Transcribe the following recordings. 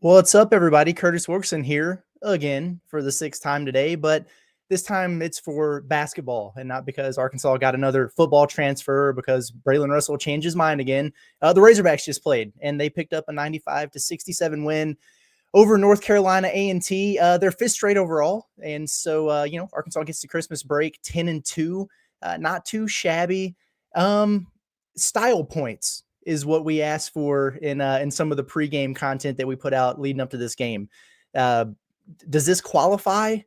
What's up, everybody? Curtis Wilkerson here again for the sixth time today, but this time it's for basketball and not because Arkansas got another football transfer because Braylon Russell changed his mind again. The Razorbacks just played and they picked up a 95-67 win over North Carolina A&T. Their fifth straight overall, and so Arkansas gets the Christmas break 10-2, not too shabby. Style points is what we asked for in some of the pregame content that we put out leading up to this game. Does this qualify?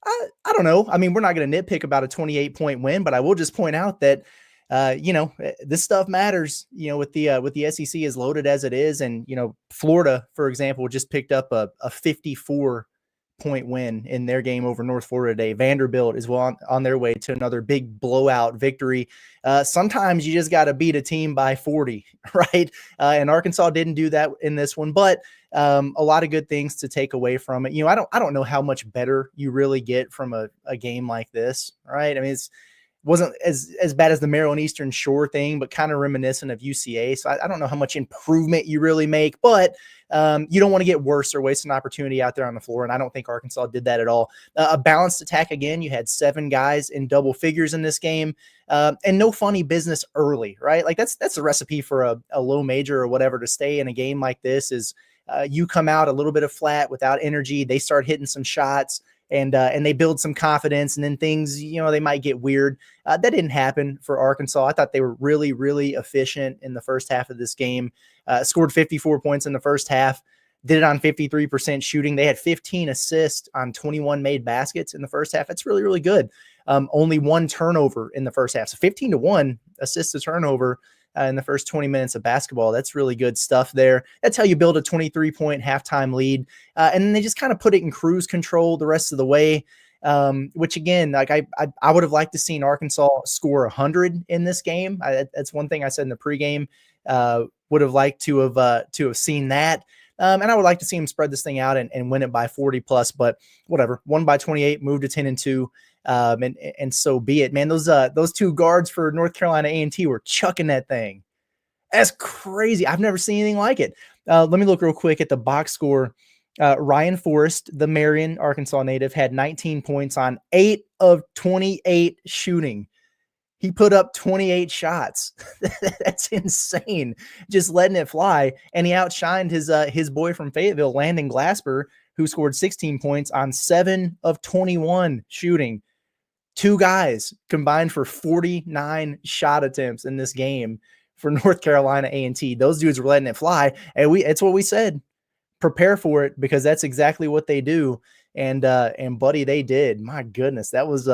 I don't know. I mean, we're not going to nitpick about a 28-point win, but I will just point out that this stuff matters. With the SEC as loaded as it is, and Florida, for example, just picked up a 54-point win in their game over North Florida today. Vanderbilt is on their way to another big blowout victory. Sometimes you just got to beat a team by 40, right? And Arkansas didn't do that in this one, but a lot of good things to take away from it. I don't know how much better you really get from a game like this, right? I mean, wasn't as bad as the Maryland Eastern Shore thing, but kind of reminiscent of UCA. So I don't know how much improvement you really make, but you don't want to get worse or waste an opportunity out there on the floor. And I don't think Arkansas did that at all. A balanced attack again. You had 7 guys in double figures in this game, and no funny business early, right? Like that's a recipe for a low major or whatever to stay in a game like this is you come out a little bit of flat without energy. They start hitting some shots. And they build some confidence, and then things, they might get weird. That didn't happen for Arkansas. I thought they were really, really efficient in the first half of this game. Scored 54 points in the first half, did it on 53% shooting. They had 15 assists on 21 made baskets in the first half. That's really, really good. Only 1 turnover in the first half. So 15-1 assist to turnover in the first 20 minutes of basketball. That's really good stuff there. That's how you build a 23-point halftime lead. And then they just kind of put it in cruise control the rest of the way, which again, like I would have liked to seen Arkansas score 100 in this game. That's one thing I said in the pregame. Would have liked to have seen that. And I would like to see him spread this thing out and win it by 40 plus, but whatever. Won by 28, moved to 10-2. And so be it, man. Those 2 guards for North Carolina A&T were chucking that thing. That's crazy. I've never seen anything like it. Let me look real quick at the box score. Ryan Forrest, the Marion, Arkansas native, had 19 points on 8 of 28 shooting. He put up 28 shots. That's insane. Just letting it fly. And he outshined his boy from Fayetteville, Landon Glasper, who scored 16 points on 7 of 21 shooting. 2 guys combined for 49 shot attempts in this game for North Carolina A&T. Those dudes were letting it fly. And it's what we said. Prepare for it, because that's exactly what they do. And buddy, they did. My goodness, that was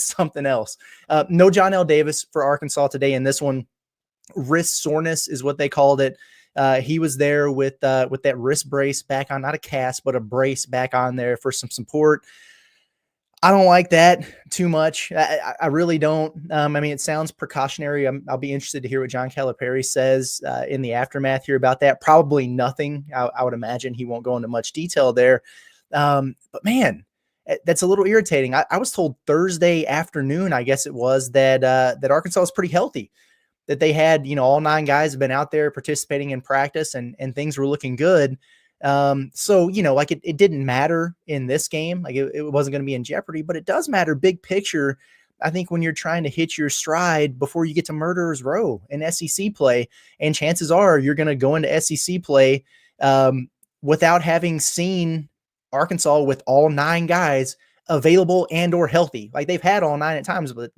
something else. No Janel Davis for Arkansas today in this one. Wrist soreness is what they called it. He was there with that wrist brace back on, not a cast, but a brace back on there for some support. I don't like that too much. I really don't. I mean, it sounds precautionary. I'll be interested to hear what John Calipari says in the aftermath here about that. Probably nothing. I would imagine he won't go into much detail there. But man, that's a little irritating. I was told Thursday afternoon, I guess it was, that Arkansas was pretty healthy, that they had, all 9 guys have been out there participating in practice and things were looking good. So, like it didn't matter in this game. Like it wasn't going to be in jeopardy, but it does matter big picture. I think when you're trying to hit your stride before you get to Murderers Row in SEC play, and chances are you're going to go into SEC play without having seen Arkansas with all 9 guys available and or healthy. Like they've had all 9 at times, but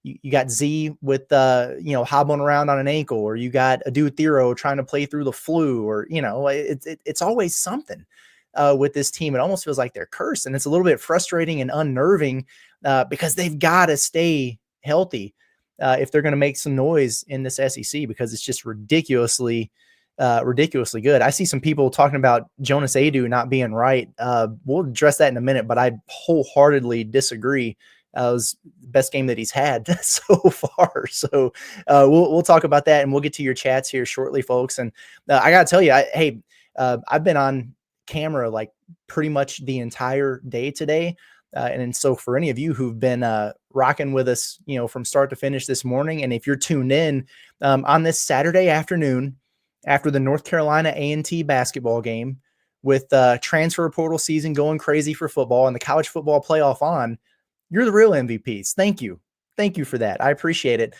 you got Z with hobbling around on an ankle, or you got Adu Thero trying to play through the flu, or it's always something with this team. It almost feels like they're cursed, and it's a little bit frustrating and unnerving because they've got to stay healthy if they're going to make some noise in this SEC, because it's just ridiculously good. I see some people talking about Jonas Au not being right. We'll address that in a minute, but I wholeheartedly disagree. It was the best game that he's had so far. So we'll talk about that, and we'll get to your chats here shortly, folks. And I got to tell you, I've been on camera like pretty much the entire day today. And so for any of you who've been rocking with us, from start to finish this morning, and if you're tuned in on this Saturday afternoon, after the North Carolina A&T basketball game, with transfer portal season going crazy for football and the college football playoff on, you're the real MVPs. Thank you. Thank you for that. I appreciate it.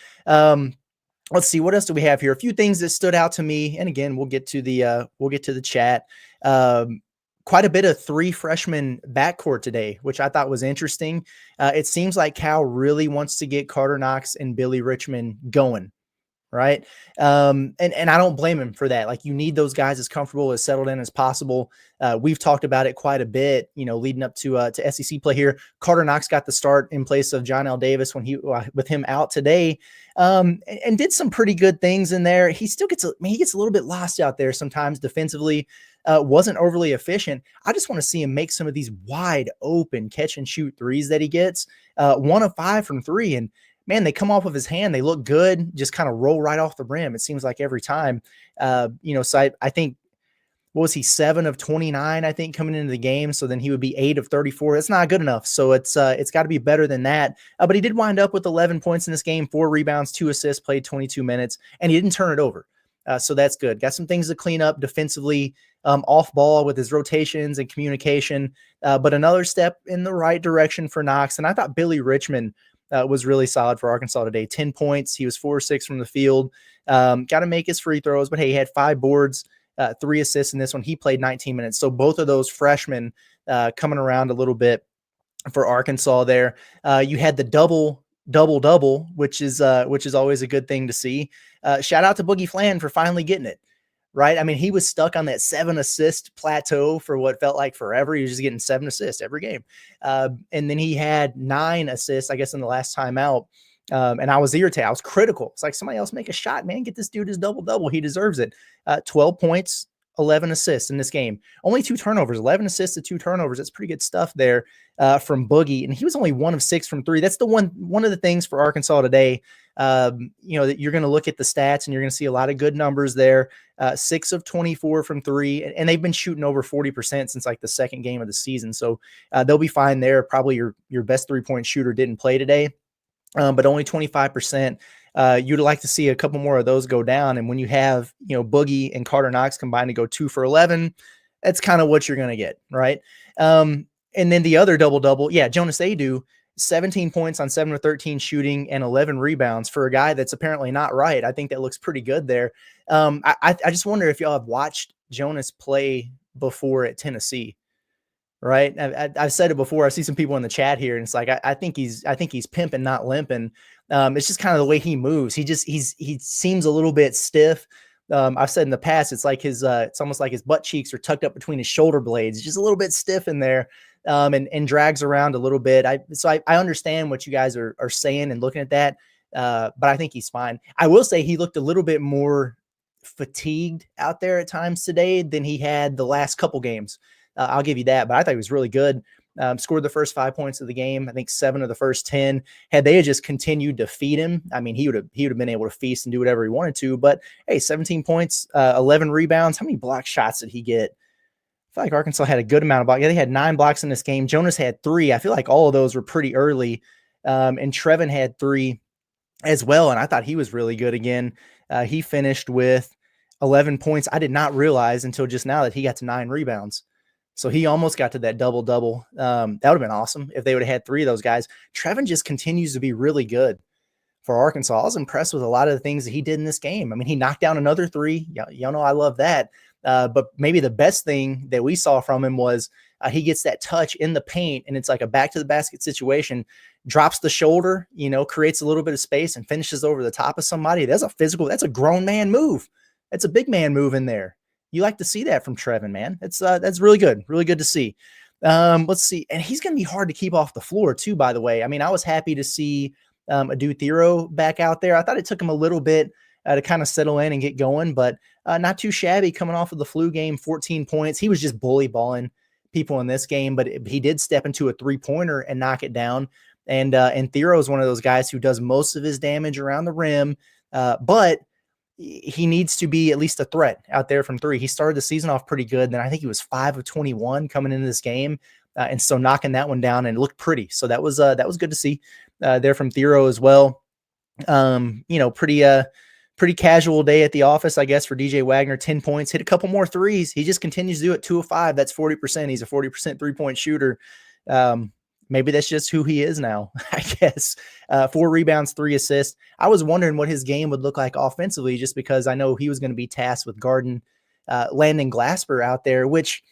Let's see, what else do we have here? A few things that stood out to me. And again, we'll get to the chat. Quite a bit of 3 freshman backcourt today, which I thought was interesting. It seems like Cal really wants to get Carter Knox and Billy Richmond going. Right. And I don't blame him for that. Like, you need those guys as comfortable, as settled in as possible. We've talked about it quite a bit, leading up to SEC play here. Carter Knox got the start in place of Janel Davis with him out today, and did some pretty good things in there. He still gets a little bit lost out there sometimes defensively. Wasn't overly efficient. I just want to see him make some of these wide open catch and shoot threes that he gets. 1 of 5 from 3, and man, they come off of his hand. They look good, just kind of roll right off the rim. It seems like every time, so I think, what was he, 7 of 29, I think, coming into the game. So then he would be 8 of 34. That's not good enough. So it's got to be better than that. But he did wind up with 11 points in this game, 4 rebounds, 2 assists, played 22 minutes, and he didn't turn it over. So that's good. Got some things to clean up defensively, off ball with his rotations and communication. But another step in the right direction for Knox. And I thought Billy Richmond was really solid for Arkansas today. 10 points. He was 4-6 from the field. Got to make his free throws, but hey, he had 5 boards, 3 assists in this one. He played 19 minutes. So both of those freshmen coming around a little bit for Arkansas there. You had the double, which is always a good thing to see. Shout out to Boogie Flan for finally getting it. Right. I mean, he was stuck on that 7 assist plateau for what felt like forever. He was just getting 7 assists every game. And then he had 9 assists, I guess, in the last time out. And I was irritated. I was critical. It's like, somebody else make a shot, man. Get this dude his double. He deserves it. 12 points, 11 assists in this game. Only 2 turnovers, 11 assists to 2 turnovers. That's pretty good stuff there from Boogie. And he was only 1 of 6 from 3. That's one of the things for Arkansas today. That you're going to look at the stats and you're going to see a lot of good numbers there. 6 of 24 from 3, and they've been shooting over 40% since like the second game of the season. So they'll be fine there. Probably your best 3-point shooter didn't play today, but only 25%. You'd like to see a couple more of those go down. And when you have, Boogie and Carter Knox combined to go 2 for 11, that's kind of what you're going to get. Right. And then the other double, Jonas Au, 17 points on 7 of 13 shooting and 11 rebounds for a guy that's apparently not right. I think that looks pretty good there. I just wonder if y'all have watched Jonas play before at Tennessee. Right. I've said it before. I see some people in the chat here, and it's like, I think he's pimping, not limping. It's just kind of the way he moves. He seems a little bit stiff. I've said in the past, it's like it's almost like his butt cheeks are tucked up between his shoulder blades. It's just a little bit stiff in there, and drags around a little bit. I understand what you guys are saying and looking at that, but I think he's fine. I will say he looked a little bit more fatigued out there at times today than he had the last couple games. I'll give you that, but I thought he was really good. Scored the first 5 points of the game. I think 7 of the first 10. Had they just continued to feed him, I mean, he would have been able to feast and do whatever he wanted to. But hey, 17 points, 11 rebounds. How many block shots did he get? I feel like Arkansas had a good amount of blocks. Yeah, they had 9 blocks in this game. Jonas had 3. I feel like all of those were pretty early. And Trevon had 3 as well. And I thought he was really good again. He finished with 11 points. I did not realize until just now that he got to 9 rebounds. So he almost got to that double-double. That would have been awesome if they would have had 3 of those guys. Trevon just continues to be really good for Arkansas. I was impressed with a lot of the things that he did in this game. I mean, he knocked down another 3. Y'all know I love that. But maybe the best thing that we saw from him was he gets that touch in the paint, and it's like a back-to-the-basket situation, drops the shoulder, creates a little bit of space and finishes over the top of somebody. That's a grown man move. That's a big man move in there. You like to see that from Trevon, man. That's really good to see. Let's see. And he's going to be hard to keep off the floor too, by the way. I mean, I was happy to see Adu Thero back out there. I thought it took him a little bit to kind of settle in and get going, but not too shabby coming off of the flu game, 14 points. He was just bully balling people in this game, but he did step into a 3-pointer and knock it down. And Thero is one of those guys who does most of his damage around the rim, but he needs to be at least a threat out there from 3. He started the season off pretty good. Then I think he was 5 of 21 coming into this game. And so knocking that one down, and it looked pretty. So that was good to see there from Thero as well. pretty casual day at the office, I guess, for DJ Wagner. 10 points, hit a couple more threes. He just continues to do it. 2 of 5. That's 40%. He's a 40% 3-point shooter. Maybe that's just who he is now, I guess. 4 rebounds, 3 assists. I was wondering what his game would look like offensively, just because I know he was going to be tasked with guarding Landon Glasper out there, which,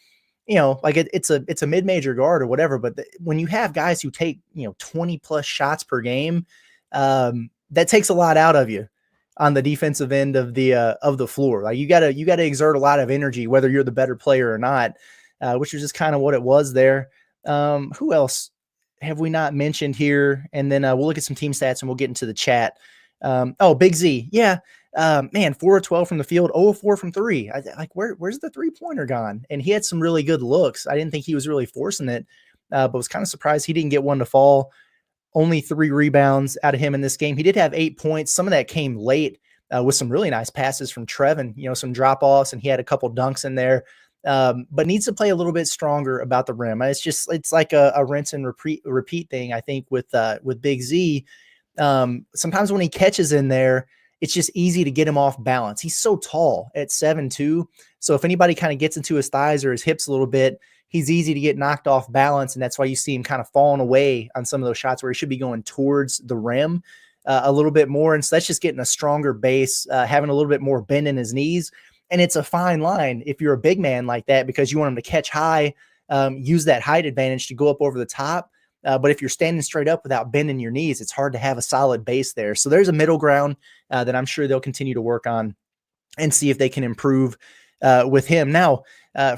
like it's a mid-major guard or whatever. But when you have guys who take, 20 plus shots per game, that takes a lot out of you on the defensive end of the floor. Like you gotta exert a lot of energy, whether you're the better player or not, which is just kind of what it was there. Who else have we not mentioned here? And then we'll look at some team stats and we'll get into the chat. Big Z. Yeah. Man, 4 of 12 from the field, 0 of 4 from 3. Where's the 3-pointer gone? And he had some really good looks. I didn't think he was really forcing it, but was kind of surprised he didn't get one to fall. Only 3 rebounds out of him in this game. He did have 8 points. Some of that came late with some really nice passes from Trevon, some drop-offs, and he had a couple dunks in there, but needs to play a little bit stronger about the rim. It's like a rinse and repeat thing, I think, with Big Z. Sometimes when he catches in there, it's just easy to get him off balance. He's so tall at 7'2". So if anybody kind of gets into his thighs or his hips a little bit, he's easy to get knocked off balance, and that's why you see him kind of falling away on some of those shots where he should be going towards the rim a little bit more. And so that's just getting a stronger base, having a little bit more bend in his knees. And it's a fine line if you're a big man like that, because you want him to catch high, use that height advantage to go up over the top. But if you're standing straight up without bending your knees, it's hard to have a solid base there. So there's a middle ground that I'm sure they'll continue to work on and see if they can improve with him. Now,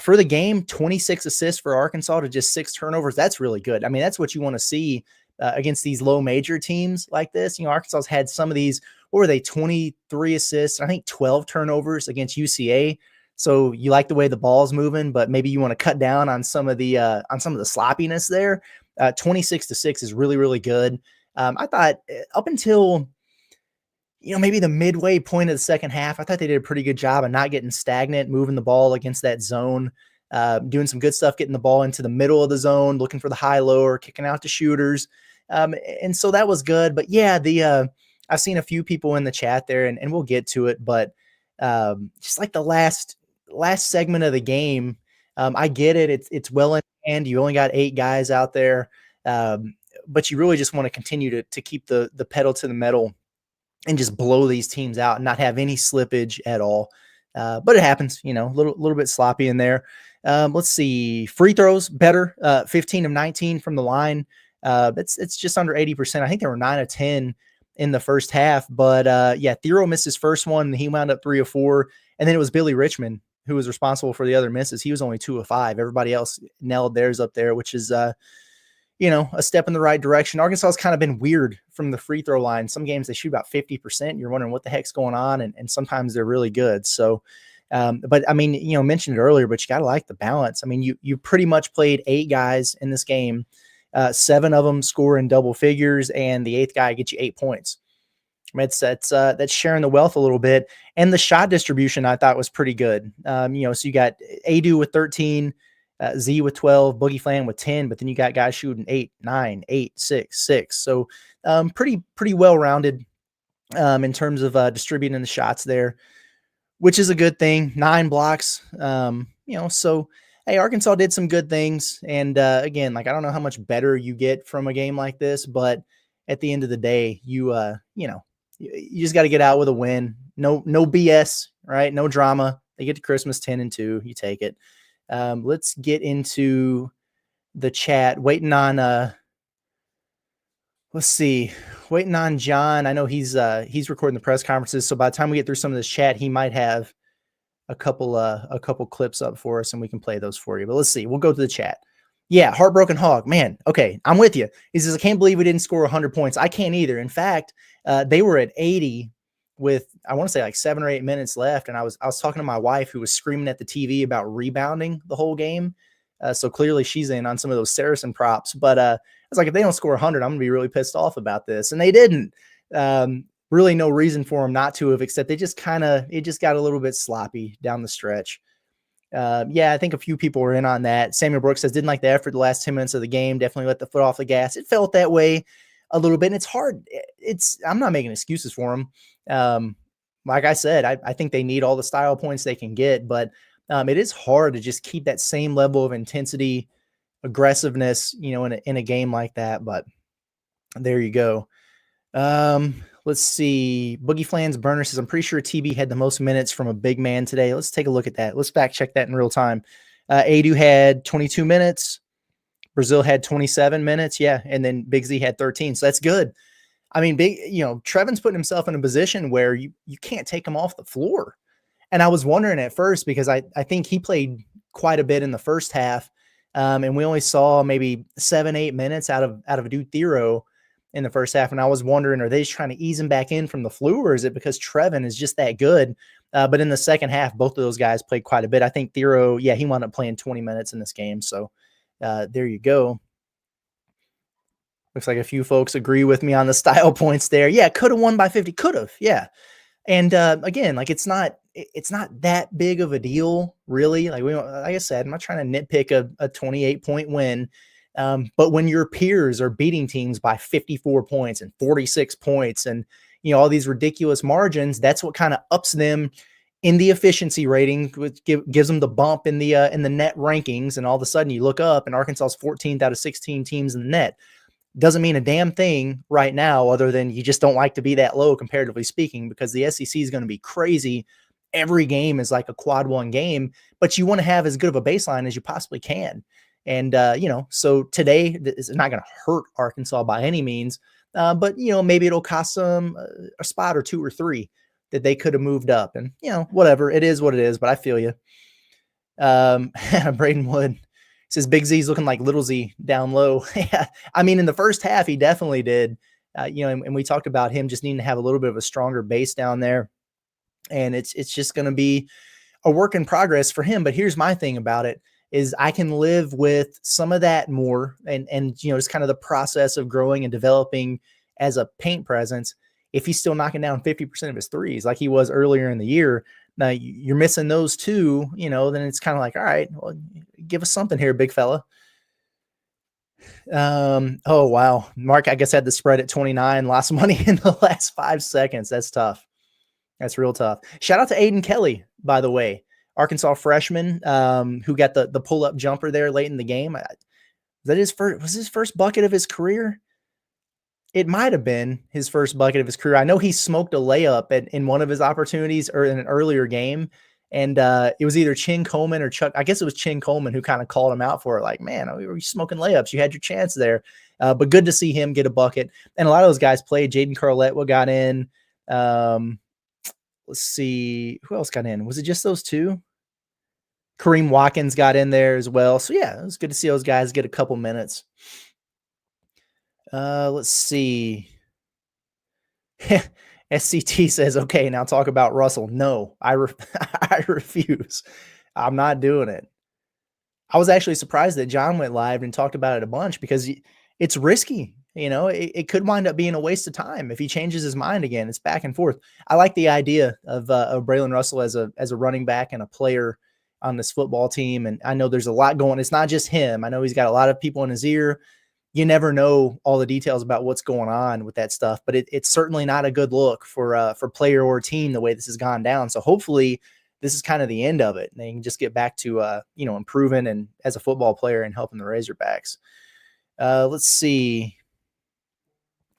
for the game, 26 assists for Arkansas to just 6 turnovers. That's really good. I mean, that's what you want to see against these low major teams like this. Arkansas's had some of these, what were they, 23 assists, I think 12 turnovers against UCA. So you like the way the ball's moving, but maybe you want to cut down on some of the sloppiness there. 26-6 is really, really good. I thought up until maybe the midway point of the second half, I thought they did a pretty good job of not getting stagnant, moving the ball against that zone, doing some good stuff, getting the ball into the middle of the zone, looking for the high-lower, kicking out to shooters. And so that was good. But yeah, I've seen a few people in the chat there, and we'll get to it, but just like the last segment of the game, I get it. It's well in hand. You only got 8 guys out there, but you really just want to continue to keep the pedal to the metal and just blow these teams out and not have any slippage at all. But it happens, a little bit sloppy in there. Let's see, free throws better, 15 of 19 from the line. It's just under 80%. I think there were 9 of 10 in the first half, but Thero missed his first one. He wound up 3 of 4. And then it was Billy Richmond who was responsible for the other misses. He was only 2 of 5. Everybody else nailed theirs up there, which is, a step in the right direction. Arkansas has kind of been weird from the free throw line. Some games they shoot about 50%. You're wondering what the heck's going on. And sometimes they're really good. So, but I mean, mentioned it earlier, but you got to like the balance. I mean, you pretty much played 8 guys in this game. 7 of them score in double figures, and the 8th guy gets you 8 points. I mean, that's sharing the wealth a little bit. And the shot distribution I thought was pretty good. So you got Adu with 13, Z with 12, Boogie Flan with 10, but then you got guys shooting 8, 9, 8, 6, 6. So pretty well-rounded in terms of distributing the shots there, which is a good thing. 9 blocks, so hey, Arkansas did some good things. And again, I don't know how much better you get from a game like this, but at the end of the day, you just got to get out with a win. No BS, right? No drama. They get to Christmas 10-2. You take it. Let's get into the chat. Waiting on John. I know he's recording the press conferences, so by the time we get through some of this chat, he might have a couple clips up for us, and we can play those for you. But let's see. We'll go to the chat. Yeah, Heartbroken Hog. Man, okay, I'm with you. He says, I can't believe we didn't score 100 points. I can't either. In fact, they were at 80 with, I want to say, like 7 or 8 minutes left, and I was talking to my wife, who was screaming at the TV about rebounding the whole game. So clearly she's in on some of those Saracen props. But I was like, if they don't score 100, I'm going to be really pissed off about this. And they didn't. Really no reason for them not to have, except it just got a little bit sloppy down the stretch. I think a few people were in on that. Samuel Brooks says, didn't like the effort the last 10 minutes of the game. Definitely let the foot off the gas. It felt that way a little bit. And it's hard. I'm not making excuses for them. like I said, I think they need all the style points they can get, but it is hard to just keep that same level of intensity, aggressiveness, in a game like that. But there you go. Let's see. Boogie Flans Burner says, I'm pretty sure TB had the most minutes from a big man today. Let's take a look at that. Let's fact check that in real time. Adu had 22 minutes. Brazil had 27 minutes. Yeah. And then Big Z had 13. So that's good. I mean, Trevon's putting himself in a position where you can't take him off the floor. And I was wondering at first, because I think he played quite a bit in the first half. And we only saw maybe 7-8 minutes out of a dude Thero in the first half. And I was wondering, are they just trying to ease him back in from the flu, or is it because Trevon is just that good? But in the second half, both of those guys played quite a bit. I think Thero, he wound up playing 20 minutes in this game. So there you go. Looks like a few folks agree with me on the style points there. Yeah, could have won by 50. Could have. Yeah. And again, like it's not that big of a deal, really. Like I said, I'm not trying to nitpick a 28-point win. But when your peers are beating teams by 54 points and 46 points and, all these ridiculous margins, that's what kind of ups them in the efficiency rating, which gives them the bump in the net rankings. And all of a sudden you look up and Arkansas's 14th out of 16 teams in the net. Doesn't mean a damn thing right now, other than you just don't like to be that low, comparatively speaking, because the SEC is going to be crazy. Every game is like a quad one game, but you want to have as good of a baseline as you possibly can. And, so today is not going to hurt Arkansas by any means, but, maybe it'll cost them a spot or 2 or 3 that they could have moved up. And, whatever, it is what it is, but I feel you. Braden Wood says Big Z's looking like Little Z down low. Yeah, I mean, in the first half, he definitely did, and we talked about him just needing to have a little bit of a stronger base down there. And it's just going to be a work in progress for him. But here's my thing about it is I can live with some of that more and just kind of the process of growing and developing as a paint presence. If he's still knocking down 50% of his threes like he was earlier in the year, now you're missing those two, then it's kind of like, all right, well, give us something here, big fella. Oh, wow. Mark, I guess, had the spread at 29, lost money in the last 5 seconds. That's tough. That's real tough. Shout out to Aiden Kelly, by the way, Arkansas freshman, who got the pull-up jumper there late in the game. Was his first bucket of his career? It might have been his first bucket of his career. I know he smoked a layup in one of his opportunities or in an earlier game. And it was either Chin Coleman or Chuck. I guess it was Chin Coleman who kind of called him out for it. Like, man, were you smoking layups? You had your chance there. But good to see him get a bucket. And a lot of those guys played. Jaden Carlette got in. Let's see. Who else got in? Was it just those two? Kareem Watkins got in there as well. So, yeah, it was good to see those guys get a couple minutes. Let's see. SCT says, okay, now talk about Russell. No, I refuse. I'm not doing it. I was actually surprised that John went live and talked about it a bunch because it's risky. It could wind up being a waste of time if he changes his mind again. It's back and forth. I like the idea of Braylon Russell as a running back and a player on this football team. And I know there's a lot going. It's not just him. I know he's got a lot of people in his ear. You never know all the details about what's going on with that stuff, but it's certainly not a good look for player or team the way this has gone down. So hopefully this is kind of the end of it, and they can just get back to improving and as a football player and helping the Razorbacks. Let's see.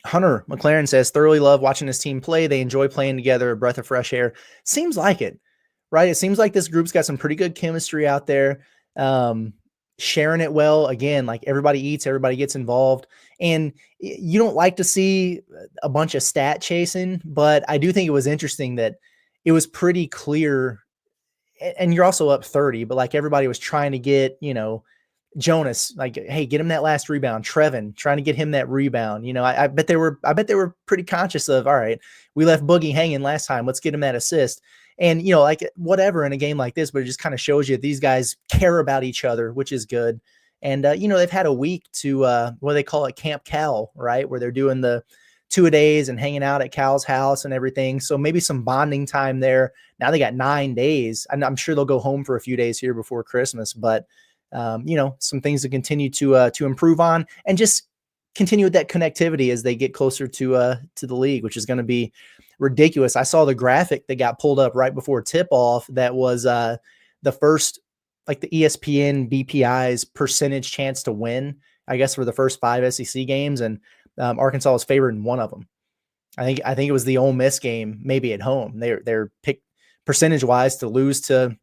Hunter McLaren says, thoroughly love watching this team play. They enjoy playing together, a breath of fresh air. Seems like it, right? It seems like this group's got some pretty good chemistry out there. Sharing it well. Again, like everybody eats, everybody gets involved. And you don't like to see a bunch of stat chasing, but I do think it was interesting that it was pretty clear. And you're also up 30, but like everybody was trying to get, Jonas, like, hey, get him that last rebound. Trevon, trying to get him that rebound. I bet they were pretty conscious of, all right, we left Boogie hanging last time. Let's get him that assist. And, like whatever in a game like this, but it just kind of shows you these guys care about each other, which is good. And, they've had a week to what they call it, Camp Cal, right? Where they're doing the 2-a-days and hanging out at Cal's house and everything. So maybe some bonding time there. Now they got 9 days. I'm sure they'll go home for a few days here before Christmas, but some things to continue to improve on and just continue with that connectivity as they get closer to the league, which is going to be ridiculous. I saw the graphic that got pulled up right before tip off. That was the first, like the ESPN BPI's percentage chance to win, I guess, for the first 5 SEC games. And Arkansas was favored in one of them. I think it was the Ole Miss game, maybe at home. They're picked percentage wise to lose to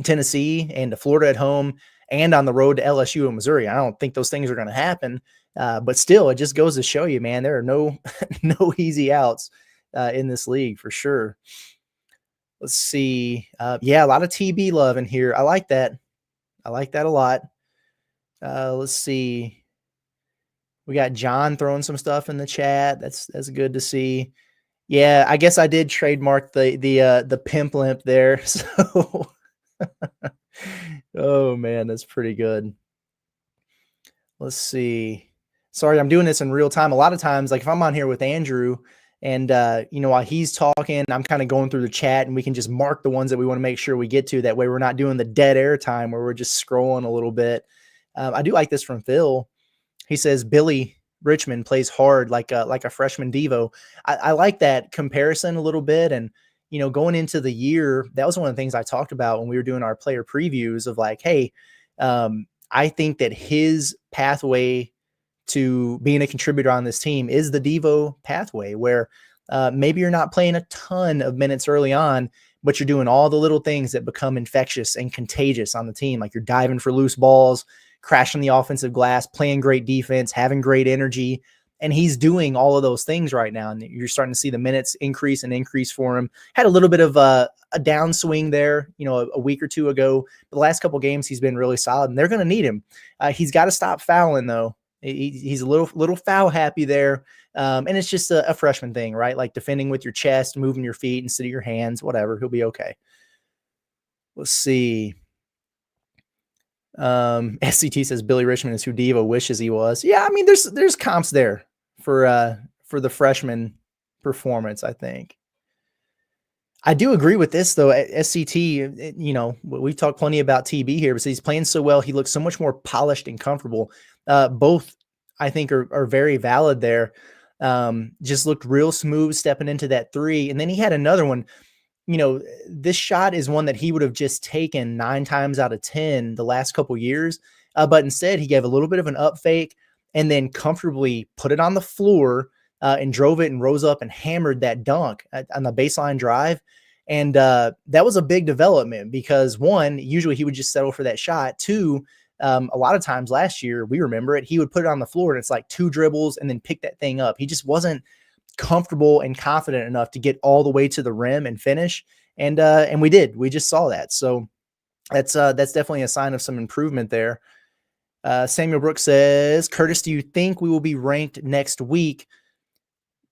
Tennessee and to Florida at home and on the road to LSU and Missouri. I don't think those things are going to happen. But still, it just goes to show you, man, there are no easy outs in this league for sure. Let's see. Yeah, a lot of TB love in here. I like that. I like that a lot. Let's see. We got John throwing some stuff in the chat. That's good to see. Yeah, I guess I did trademark the pimp limp there. So, oh man, that's pretty good. Let's see. Sorry, I'm doing this in real time. A lot of times, like if I'm on here with Andrew and, while he's talking, I'm kind of going through the chat and we can just mark the ones that we want to make sure we get to. That way we're not doing the dead air time where we're just scrolling a little bit. I do like this from Phil. He says, Billy Richmond plays hard like a freshman Devo. I like that comparison a little bit. And, going into the year, that was one of the things I talked about when we were doing our player previews of like, hey, I think that his pathway to being a contributor on this team is the Devo pathway, where maybe you're not playing a ton of minutes early on, but you're doing all the little things that become infectious and contagious on the team. Like you're diving for loose balls, crashing the offensive glass, playing great defense, having great energy. And he's doing all of those things right now. And you're starting to see the minutes increase for him. Had a little bit of a downswing there, a week or two ago. The last couple games, he's been really solid, and they're going to need him. He's got to stop fouling, though. He's a little foul happy there. And it's just a freshman thing, right? Like defending with your chest, moving your feet instead of your hands, whatever. He'll be okay. Let's see. SCT says Billy Richmond is who Devo wishes he was. Yeah, I mean, there's comps there for the freshman performance, I think. I do agree with this though. SCT, we've talked plenty about TB here, but he's playing so well. He looks so much more polished and comfortable. Both I think are very valid there. Just looked real smooth stepping into that three. And then he had another one. This shot is one that he would have just taken 9 times out of 10 the last couple years. But instead he gave a little bit of an up fake and then comfortably put it on the floor and drove it and rose up and hammered that dunk on the baseline drive. And that was a big development because 1, usually he would just settle for that shot. 2, a lot of times last year, we remember it, he would put it on the floor and it's like 2 dribbles and then pick that thing up. He just wasn't comfortable and confident enough to get all the way to the rim and finish. And we did. We just saw that. So that's definitely a sign of some improvement there. Samuel Brooks says, Curtis, do you think we will be ranked next week?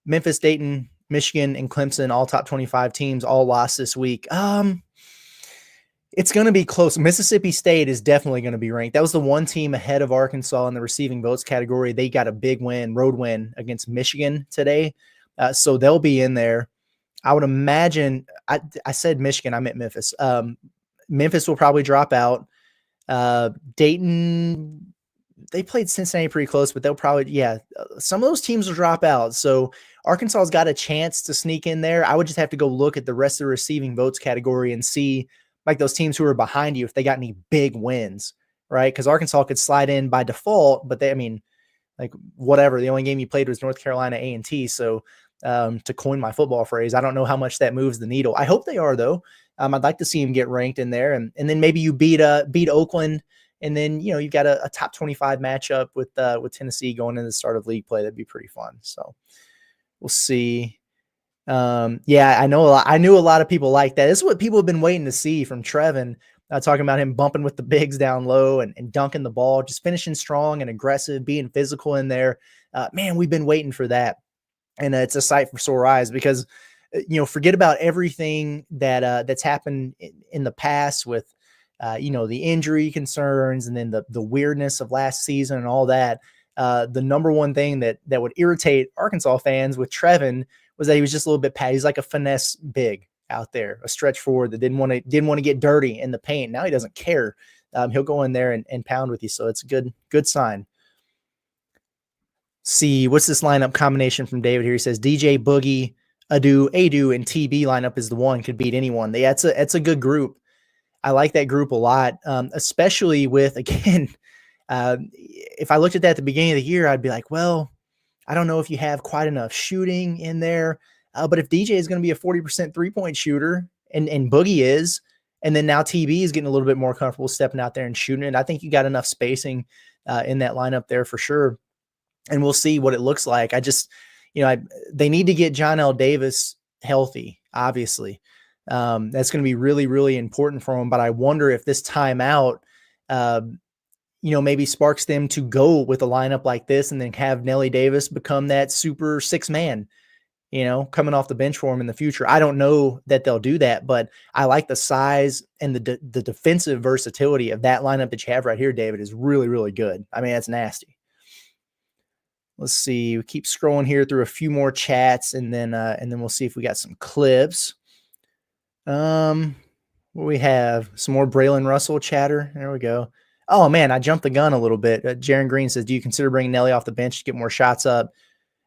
Memphis, Dayton, Michigan, and Clemson, all top 25 teams, all lost this week. It's going to be close. Mississippi State is definitely going to be ranked. That was the one team ahead of Arkansas in the receiving votes category. They got a big road win against Michigan today. So they'll be in there. I would imagine, I said Michigan, I meant Memphis. Memphis will probably drop out. Dayton, they played Cincinnati pretty close, but they'll probably, some of those teams will drop out. So Arkansas's got a chance to sneak in there. I would just have to go look at the rest of the receiving votes category and see like those teams who are behind you, if they got any big wins, right? Because Arkansas could slide in by default, but whatever. The only game you played was North Carolina A&T. So to coin my football phrase, I don't know how much that moves the needle. I hope they are though. I'd like to see him get ranked in there, and then maybe you beat Oakland, and then you've got a top 25 matchup with Tennessee going into the start of league play. That'd be pretty fun. So we'll see. I knew a lot of people like that. This is what people have been waiting to see from Trevon, talking about him bumping with the bigs down low and dunking the ball, just finishing strong and aggressive, being physical in there. Man, we've been waiting for that. And it's a sight for sore eyes because, forget about everything that's happened in the past with, the injury concerns and then the weirdness of last season and all that. The number one thing that would irritate Arkansas fans with Trevon was that he was just a little bit he's like a finesse big out there, a stretch forward that didn't want to get dirty in the paint. Now he doesn't care. He'll go in there and pound with you. So it's a good sign. See, what's this lineup combination from David here? He says DJ Boogie, Adu, and TB lineup is the one could beat anyone. It's a good group. I like that group a lot, especially with, again, if I looked at that at the beginning of the year, I'd be like, well, I don't know if you have quite enough shooting in there. But if DJ is going to be a 40% three-point shooter and Boogie is, and then now TB is getting a little bit more comfortable stepping out there and shooting it, I think you got enough spacing in that lineup there for sure. And we'll see what it looks like. They need to get Janel Davis healthy, obviously. That's going to be really, really important for him. But I wonder if this timeout, maybe sparks them to go with a lineup like this and then have Nelly Davis become that super 6-man, coming off the bench for him in the future. I don't know that they'll do that, but I like the size and the defensive versatility of that lineup that you have right here, David, is really, really good. I mean, that's nasty. Let's see. We keep scrolling here through a few more chats, and then we'll see if we got some clips. What we have? Some more Braylon Russell chatter. There we go. Oh man, I jumped the gun a little bit. Jaron Green says, "Do you consider bringing Nelly off the bench to get more shots up,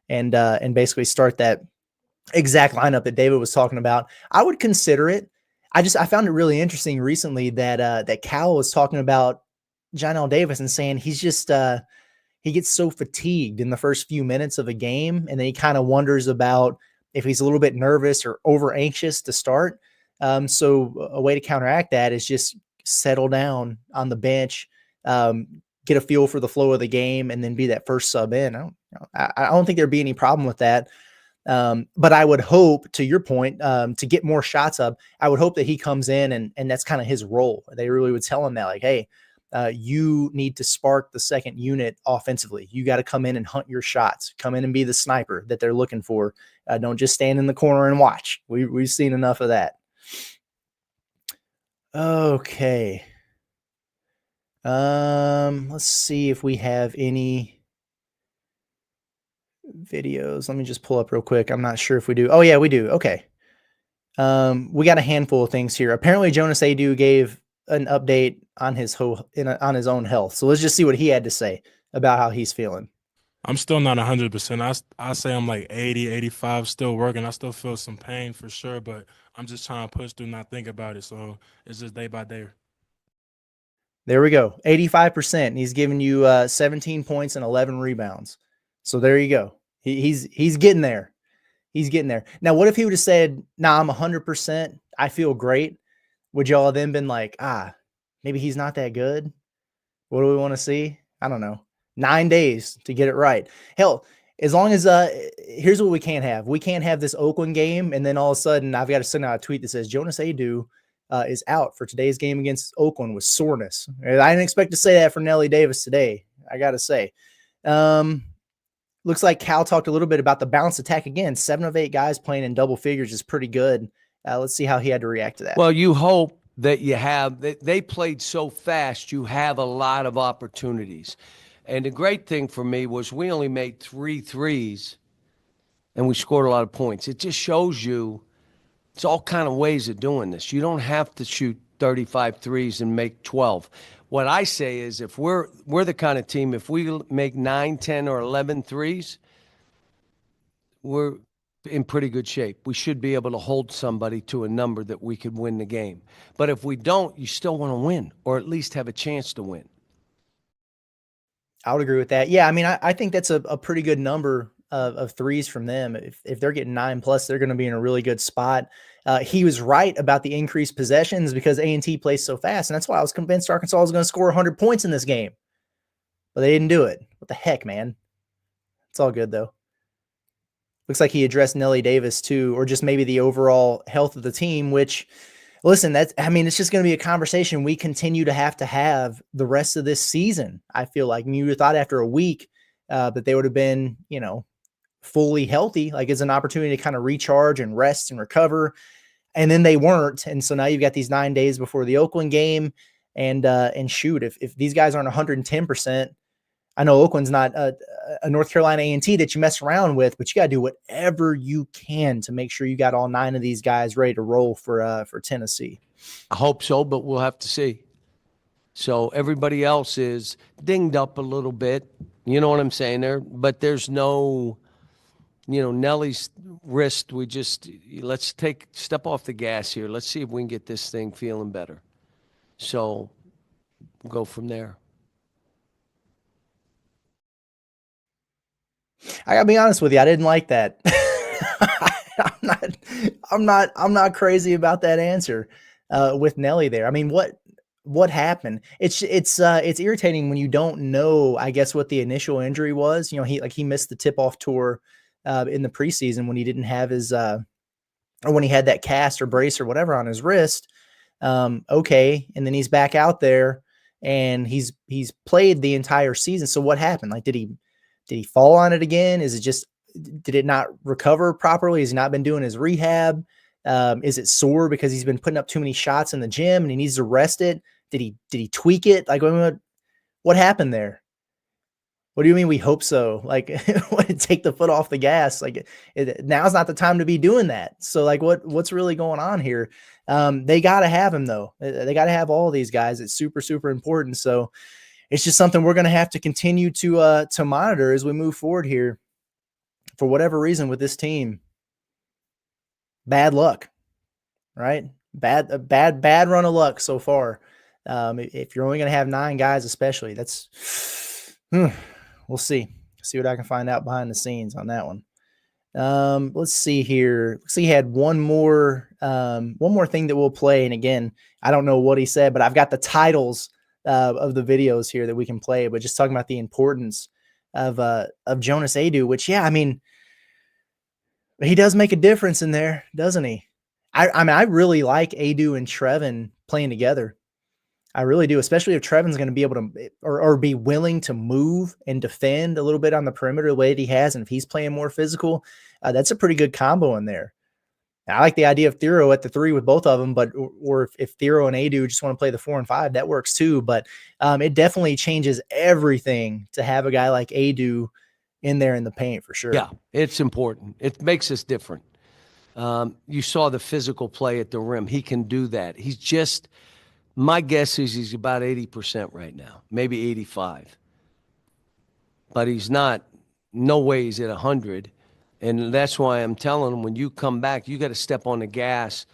and basically start that exact lineup that David was talking about?" I would consider it. I found it really interesting recently that Cal was talking about Janel Davis and saying he's just he gets so fatigued in the first few minutes of a game, and then he kind of wonders about if he's a little bit nervous or over anxious to start. So a way to counteract that is just settle down on the bench, get a feel for the flow of the game, and then be that first sub in. I don't think there'd be any problem with that. But I would hope, to your point, to get more shots up, I would hope that he comes in and that's kind of his role. They really would tell him that, like, hey, you need to spark the second unit offensively. You got to come in and hunt your shots, come in and be the sniper that they're looking for. Don't just stand in the corner and watch. We've seen enough of that. Okay. Let's see if we have any videos. Let me just pull up real quick. I'm not sure if we do. Oh yeah, we do. Okay. We got a handful of things here. Apparently Jonas Au gave an update on his own health. So let's just see what he had to say about how he's feeling. I'm still not 100%. I say I'm like 80, 85, still working. I still feel some pain for sure, but I'm just trying to push through, not think about it. So it's just day by day. There we go. 85%. He's giving you 17 points and 11 rebounds. So there you go. He's getting there. He's getting there. Now, what if he would have said, "Nah, I'm 100%. I feel great." Would y'all have then been like, maybe he's not that good? What do we want to see? I don't know. 9 days to get it right. Hell, as long as here's what we can't have. We can't have this Oakland game, and then all of a sudden I've got to send out a tweet that says Jonas Au is out for today's game against Oakland with soreness. I didn't expect to say that for Nelly Davis today, I got to say. Looks like Cal talked a little bit about the balanced attack again. 7 of 8 guys playing in double figures is pretty good. Let's see how he had to react to that. Well, you hope that they played so fast, you have a lot of opportunities. And the great thing for me was we only made 3 threes and we scored a lot of points. It just shows you it's all kind of ways of doing this. You don't have to shoot 35 threes and make 12. What I say is if we're the kind of team, if we make 9, 10, or 11 threes, we're in pretty good shape. We should be able to hold somebody to a number that we could win the game. But if we don't, you still want to win, or at least have a chance to win. I would agree with that. Yeah, I mean, I think that's a pretty good number of threes from them. If they're getting 9+, they're going to be in a really good spot. He was right about the increased possessions because A&T plays so fast, and that's why I was convinced Arkansas was going to score 100 points in this game. But they didn't do it. What the heck, man? It's all good, though. Looks like he addressed Nelly Davis, too, or just maybe the overall health of the team, which, listen, it's just going to be a conversation we continue to have the rest of this season. I feel like you would have thought after a week that they would have been, fully healthy, like it's an opportunity to kind of recharge and rest and recover. And then they weren't. And so now you've got these 9 days before the Oakland game and shoot, if these guys aren't 110%, I know Oakland's not a North Carolina A&T that you mess around with, but you got to do whatever you can to make sure you got all 9 of these guys ready to roll for Tennessee. I hope so, but we'll have to see. So everybody else is dinged up a little bit. You know what I'm saying there? But there's no Nelly's wrist, let's step off the gas here. Let's see if we can get this thing feeling better. So we'll go from there. I gotta be honest with you. I didn't like that. I'm not crazy about that answer with Nelly there. I mean, what happened? It's irritating when you don't know, I guess, what the initial injury was. He missed the tip-off tour in the preseason when he didn't have his or when he had that cast or brace or whatever on his wrist. Okay, and then he's back out there and he's played the entire season. So what happened? Like, did he fall on it again? Did it not recover properly? Has he not been doing his rehab? Is it sore because he's been putting up too many shots in the gym and he needs to rest it? Did he tweak it? Like, what happened there? What do you mean we hope so? Like, take the foot off the gas. Like, now's not the time to be doing that. So, like, what's really going on here? They got to have him, though. They got to have all these guys. It's super, super important. So it's just something we're going to have to continue to monitor as we move forward here. For whatever reason with this team, bad luck, right? Bad run of luck so far. If you're only going to have 9 guys, especially, that's we'll see what I can find out behind the scenes on that one. Let's see here. He had one more thing that we'll play. And again, I don't know what he said, but I've got the titles of the videos here that we can play, but just talking about the importance of Jonas Au, which, yeah, I mean, he does make a difference in there, doesn't he? I mean, I really like Au and Trevon playing together. I really do, especially if Trevon's going to be able to or be willing to move and defend a little bit on the perimeter the way that he has. And if he's playing more physical, that's a pretty good combo in there. I like the idea of Thero at the 3 with both of them, or if Thero and Au just want to play the 4 and 5, that works too. But it definitely changes everything to have a guy like Au in there in the paint for sure. Yeah, it's important. It makes us different. You saw the physical play at the rim. He can do that. My guess is he's about 80% right now, maybe 85. But he's not, no way he's at 100. And that's why I'm telling him, when you come back, you got to step on the gas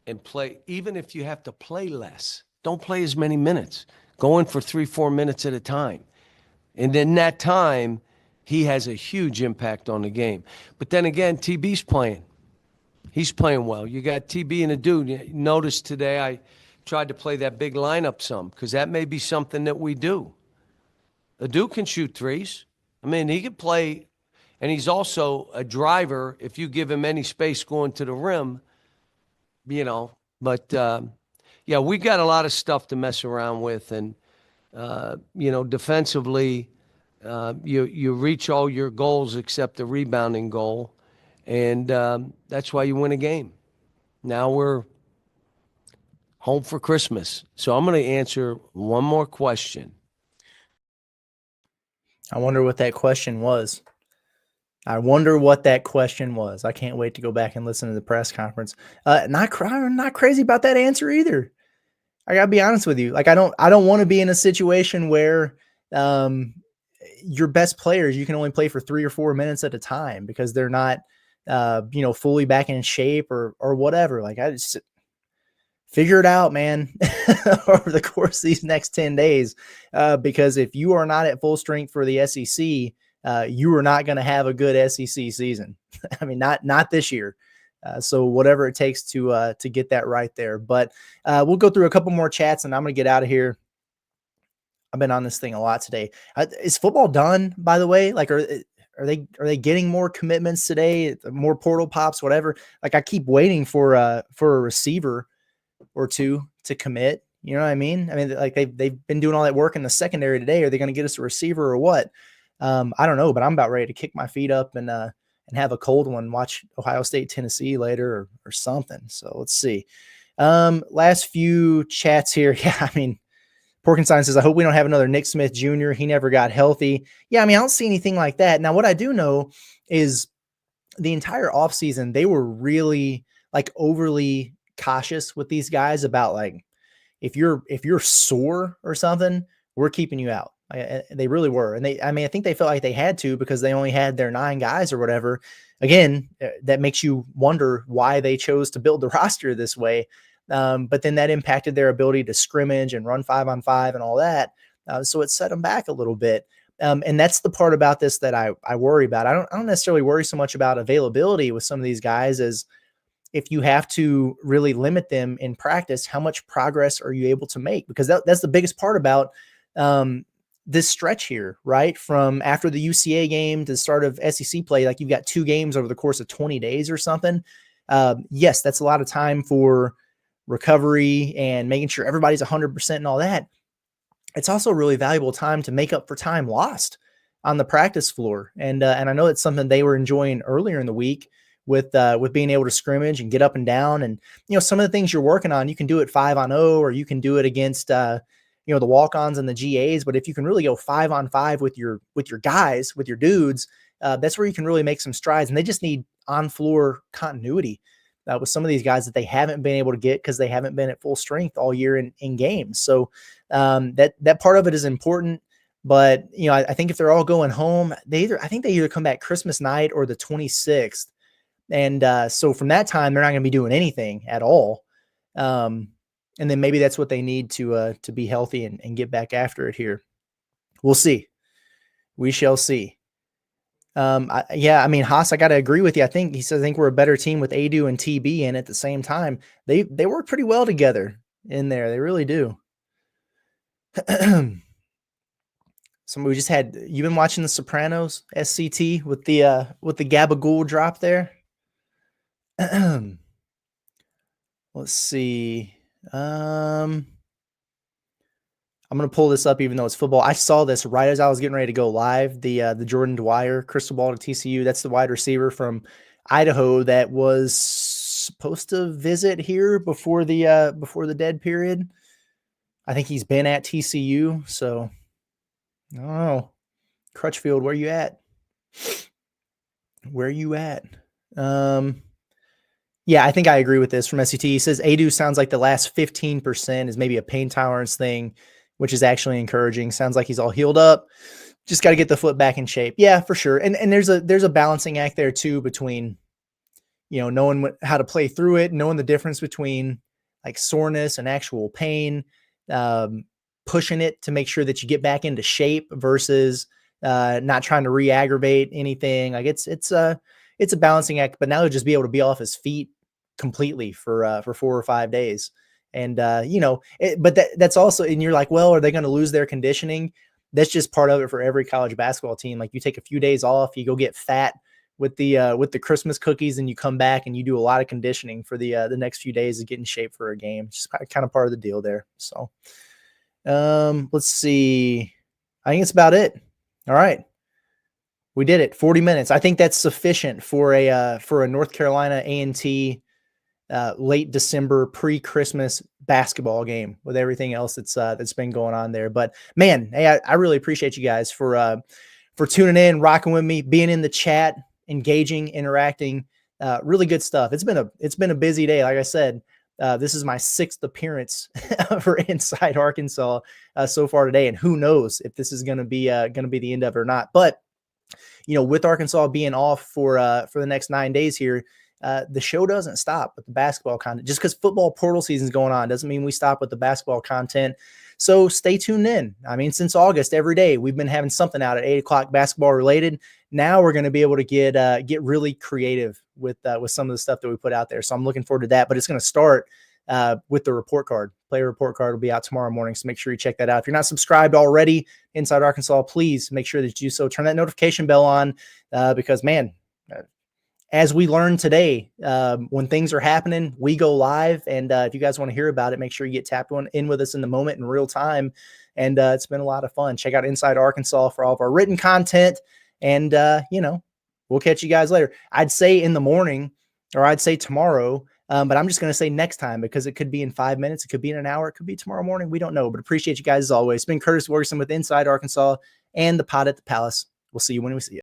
and play. Even if you have to play less, don't play as many minutes. Go in for 3-4 minutes at a time. And in that time, he has a huge impact on the game. But then again, TB's playing. He's playing well. You got TB and a dude. Notice today I tried to play that big lineup some, because that may be something that we do. A dude can shoot threes. I mean, he can play. And he's also a driver if you give him any space going to the rim, But, yeah, we got a lot of stuff to mess around with. And, defensively, you reach all your goals except the rebounding goal. And that's why you win a game. Now we're home for Christmas. So I'm going to answer one more question. I wonder what that question was. I can't wait to go back and listen to the press conference. Not crazy about that answer either. I gotta be honest with you. Like, I don't want to be in a situation where your best players, you can only play for 3 or 4 minutes at a time because they're not, fully back in shape or whatever. Like, I just figure it out, man, over the course of these next 10 days. Because if you are not at full strength for the SEC, you are not going to have a good SEC season. I mean, not this year. So whatever it takes to get that right there. But we'll go through a couple more chats and I'm going to get out of here. I've been on this thing a lot today. Is football done, by the way? Like, are they getting more commitments today? More portal pops, whatever. Like, I keep waiting for a receiver or two to commit. You know what I mean? I mean, like they've been doing all that work in the secondary today. Are they going to get us a receiver or what? I don't know, but I'm about ready to kick my feet up and have a cold one, watch Ohio State, Tennessee later or something. So let's see. Last few chats here. Yeah. I mean, Porkenstein says, I hope we don't have another Nick Smith Jr. He never got healthy. Yeah. I mean, I don't see anything like that. Now, what I do know is the entire offseason, they were really like overly cautious with these guys about, like, if you're sore or something, we're keeping you out. They really were. And I think they felt like they had to because they only had their 9 guys or whatever. Again, that makes you wonder why they chose to build the roster this way. But then that impacted their ability to scrimmage and run 5-on-5 and all that. So it set them back a little bit. And that's the part about this that I worry about. I don't necessarily worry so much about availability with some of these guys as if you have to really limit them in practice, how much progress are you able to make? Because that's the biggest part about this stretch here, right? From after the UCA game to the start of SEC play, like you've got 2 games over the course of 20 days or something. Yes, that's a lot of time for recovery and making sure everybody's 100% and all that. It's also really valuable time to make up for time lost on the practice floor. And I know it's something they were enjoying earlier in the week with being able to scrimmage and get up and down. And, some of the things you're working on, you can do it 5-on-0, or you can do it against, the walk-ons and the GAs. But if you can really go 5-on-5 with your guys, with your dudes, that's where you can really make some strides. And they just need on-floor continuity with some of these guys that they haven't been able to get because they haven't been at full strength all year in games. So that part of it is important. But, I think if they're all going home, they either come back Christmas night or the 26th. And so from that time, they're not going to be doing anything at all. And then maybe that's what they need to be healthy and get back after it here. We'll see. We shall see. Haas, I got to agree with you. I think we're a better team with Adu and TB in at the same time. They work pretty well together in there. They really do. Somebody just you've been watching The Sopranos SCT with the Gabagool drop there. Let's see. I'm going to pull this up even though it's football. I saw this right as I was getting ready to go live. The Jordan Dwyer crystal ball to TCU. That's the wide receiver from Idaho that was supposed to visit here before the dead period. I think he's been at TCU. So, I don't know. Crutchfield, where you at? Where you at? Yeah, I think I agree with this from SCT. He says Adu sounds like the last 15% is maybe a pain tolerance thing, which is actually encouraging. Sounds like he's all healed up. Just got to get the foot back in shape. Yeah, for sure. And there's a balancing act there too between, knowing how to play through it, knowing the difference between like soreness and actual pain, pushing it to make sure that you get back into shape versus not trying to re-aggravate anything. Like it's a balancing act, but now he'll just be able to be off his feet completely for 4 or 5 days. And, but that's also, and you're like, well, are they going to lose their conditioning? That's just part of it for every college basketball team. Like you take a few days off, you go get fat with the Christmas cookies, and you come back and you do a lot of conditioning for the next few days to get in shape for a game. It's just kind of part of the deal there. So, let's see. I think it's about it. All right. We did it. 40 minutes. I think that's sufficient for a North Carolina A&T late December pre-Christmas basketball game with everything else that's been going on there. But man, hey, I really appreciate you guys for tuning in, rocking with me, being in the chat, engaging, interacting. Really good stuff. It's been a busy day. Like I said, this is my 6th appearance for Inside Arkansas so far today, and who knows if this is going to be the end of it or not. But with Arkansas being off for the next 9 days here, the show doesn't stop with the basketball content. Just because football portal season is going on doesn't mean we stop with the basketball content. So stay tuned in. I mean, since August, every day we've been having something out at 8 o'clock basketball related. Now we're going to be able to get really creative with some of the stuff that we put out there. So I'm looking forward to that. But it's going to start with the report card. Player report card will be out tomorrow morning. So make sure you check that out. If you're not subscribed already, Inside Arkansas, please make sure that you do so. Turn that notification bell on because, man, as we learned today, when things are happening, we go live. And if you guys want to hear about it, make sure you get tapped in with us in the moment in real time. And it's been a lot of fun. Check out Inside Arkansas for all of our written content. And, we'll catch you guys later. I'd say in the morning, or I'd say tomorrow, but I'm just going to say next time because it could be in 5 minutes. It could be in an hour. It could be tomorrow morning. We don't know, but appreciate you guys as always. It's been Curtis Wilkerson with Inside Arkansas and the Pod at the Palace. We'll see you when we see you.